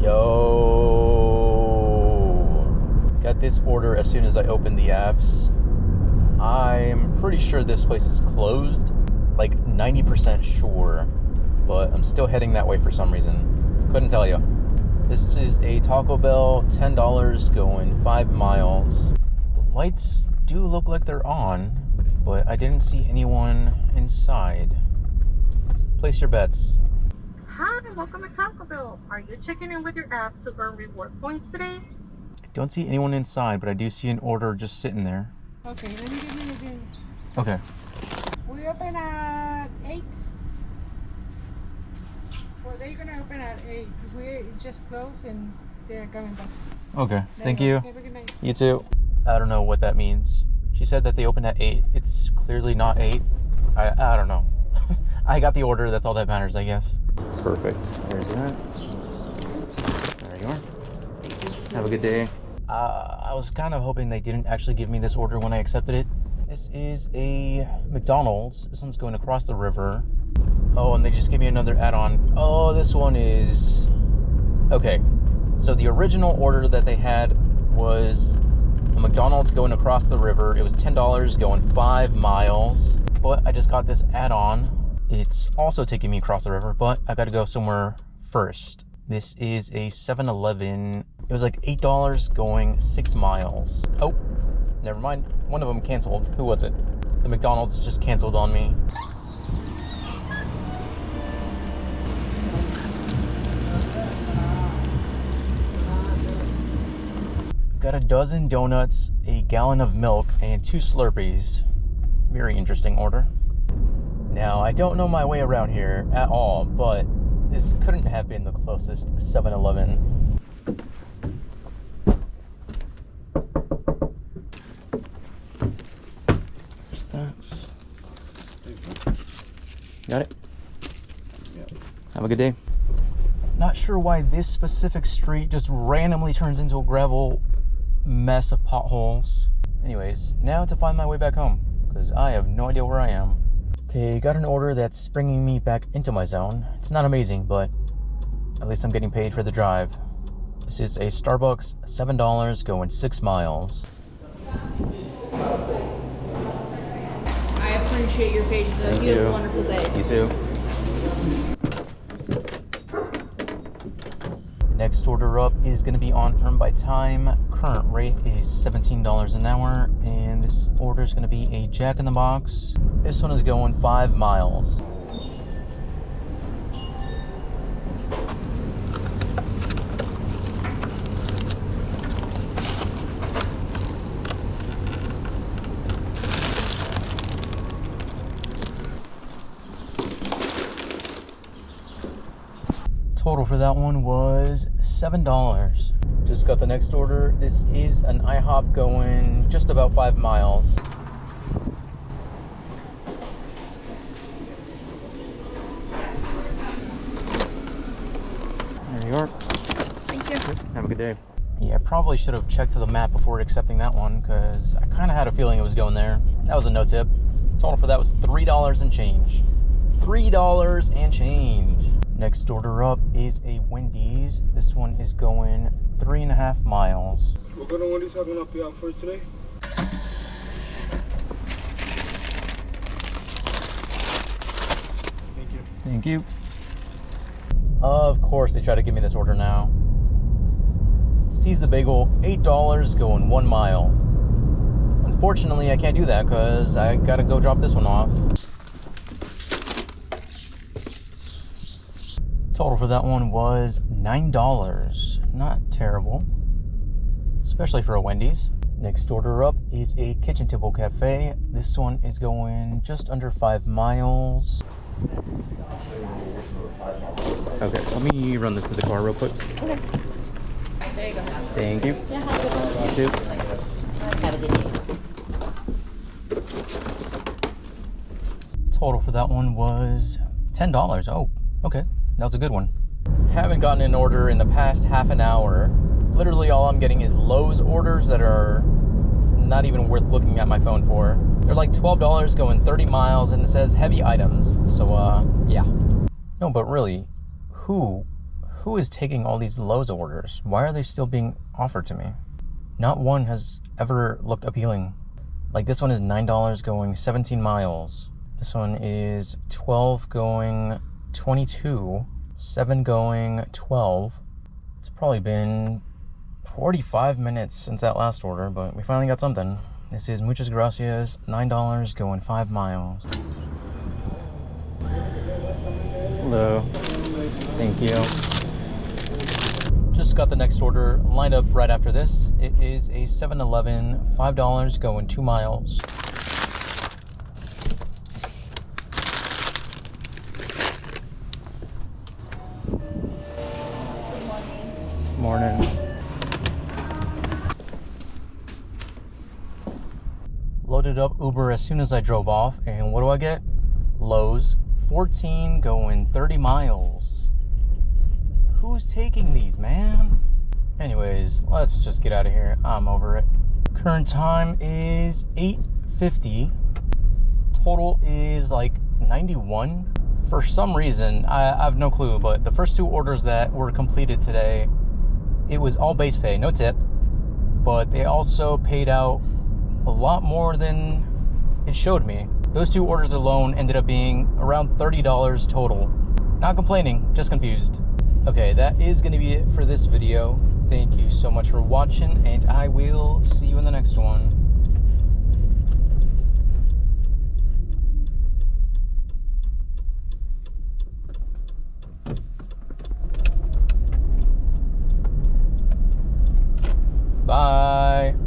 Yo, got this order as soon as I opened the apps. I'm pretty sure this place is closed, like 90% sure, but I'm still heading that way for some reason. Couldn't tell you. This is a Taco Bell, $10 going 5 miles. The lights do look like they're on, but I didn't see anyone inside. Place your bets. Hi, welcome to Taco Bell. Are you checking in with your app to earn reward points today? I don't see anyone inside, but I do see an order just sitting there. Okay, let me give you again. Okay. We open at 8. Well, they're gonna open at 8. We just closed and they're coming back. Okay, thank you you. Have a good night. You too. I don't know what that means. She said that they open at 8. It's clearly not 8. I don't know. I got the order. That's all that matters, I guess. Perfect. There's that. There you are. Have a good day. I was kind of hoping they didn't actually give me this order when I accepted it. This is a McDonald's. This one's going across the river. Oh, and they just gave me another add-on. Oh, this one is... Okay. So the original order that they had was a McDonald's going across the river. It was $10 going 5 miles. But I just got this add-on. It's also taking me across the river, but I got to go somewhere first. This is a 7-Eleven. It was like $8 going 6 miles. Oh, never mind. One of them canceled. Who was it? The McDonald's just canceled on me. Got a dozen donuts, a gallon of milk, and 2 Slurpees. Very interesting order. Now, I don't know my way around here at all, but this couldn't have been the closest 7-Eleven. There's that. Got it? Yeah. Have a good day. Not sure why this specific street just randomly turns into a gravel mess of potholes. Anyways, now to find my way back home, because I have no idea where I am. Okay, got an order that's bringing me back into my zone. It's not amazing, but at least I'm getting paid for the drive. This is a Starbucks, $7 going 6 miles. I appreciate your patience. Thank you have a wonderful day. You too. The next order up is going to be on Earn by Time. Current rate is $17 an hour, and this order is going to be a Jack in the Box. This one is going 5 miles. Total for that one was $7. Just got the next order. This is an IHOP going just about 5 miles. There you are. Thank you. Have a good day. Yeah, I probably should have checked the map before accepting that one, because I kind of had a feeling it was going there. That was a no tip. Total for that was $3 and change. $3 and change. Next order up is a Wendy's. This one is going 3.5 miles. What kind of Wendy's are gonna be out for today? Thank you. Thank you. Of course they try to give me this order now. Seize the bagel, $8 going 1 mile. Unfortunately, I can't do that because I gotta go drop this one off. Total for that one was $9. Not terrible, especially for a Wendy's. Next order up is a Kitchen Table Cafe. This one is going just under 5 miles. Okay, let me run this to the car real quick. Okay. There you go. Thank you. Yeah, have a good one. You too. Have a good day. Total for that one was $10. Oh, okay. That was a good one. Haven't gotten an order in the past half an hour. Literally all I'm getting is Lowe's orders that are not even worth looking at my phone for. They're like $12 going 30 miles and it says heavy items. So, yeah. No, but really, who Who is taking all these Lowe's orders? Why are they still being offered to me? Not one has ever looked appealing. Like this one is $9 going 17 miles. This one is 12 going 22, 7 going 12. It's probably been 45 minutes since that last order, but we finally got something. This is muchas gracias, $9 going 5 miles. Hello. Thank you. Just got the next order lined up right after this. It is a 7-Eleven, $5 going 2 miles. Morning. Loaded up Uber as soon as I drove off, and what do I get? Lowe's, 14 going 30 miles. Who's taking these, man? Anyways, let's just get out of here. I'm over it. Current time is 8:50. Total is like 91. For some reason, I have no clue, but the first 2 orders that were completed today, it was all base pay, no tip, but they also paid out a lot more than it showed me. Those 2 orders alone ended up being around $30 total. Not complaining, just confused. Okay, that is going to be it for this video. Thank you so much for watching, and I will see you in the next one.